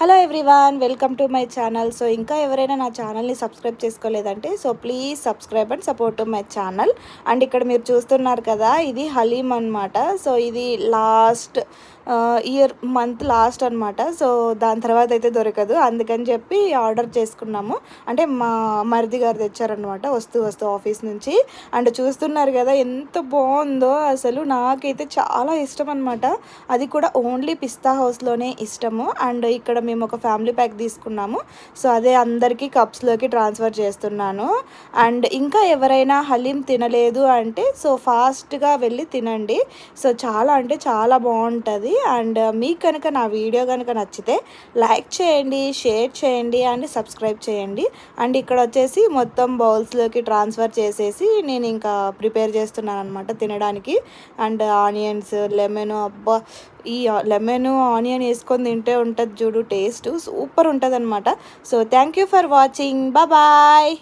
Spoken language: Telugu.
Hello everyone, welcome to my channel. So ఇంకా ఎవరైనా నా ఛానల్ని సబ్స్క్రైబ్ చేసుకోలేదంటే so please subscribe and support my channel. And ఇక్కడ మీరు చూస్తున్నారు కదా, ఇది హలీం అనమాట. సో ఇది లాస్ట్ ఇయర్ మంత్ లాస్ట్ అనమాట. సో దాని తర్వాత అయితే దొరకదు, అందుకని చెప్పి ఆర్డర్ చేసుకున్నాము. అంటే మా మరిది గారు తెచ్చారనమాట వస్తూ ఆఫీస్ నుంచి. అండ్ చూస్తున్నారు కదా ఎంత బాగుందో, అసలు నాకైతే చాలా ఇష్టం అనమాట. అది కూడా ఓన్లీ పిస్తా హౌస్లోనే ఇష్టము. అండ్ ఇక్కడ మేము ఒక ఫ్యామిలీ ప్యాక్ తీసుకున్నాము. సో అదే అందరికీ కప్స్లోకి ట్రాన్స్ఫర్ చేస్తున్నాను. అండ్ ఇంకా ఎవరైనా హలీం తినలేదు అంటే సో ఫాస్ట్గా వెళ్ళి తినండి. సో చాలా అంటే చాలా బాగుంటుంది. అండ్ మీకు కనుక నా వీడియో కనుక నచ్చితే లైక్ చేయండి, షేర్ చేయండి అండ్ సబ్స్క్రైబ్ చేయండి. అండ్ ఇక్కడ వచ్చేసి మొత్తం బౌల్స్లోకి ట్రాన్స్ఫర్ చేసేసి నేను ఇంకా ప్రిపేర్ చేస్తున్నాను అనమాట తినడానికి. అండ్ ఆనియన్స్, లెమన్, అబ్బా ఈ లెమన్ ఆనియన్ వేసుకొని తింటే ఉంటుంది చూడు, టేస్ట్ సూపర్ ఉంటుంది అనమాట. So thank you for watching, bye.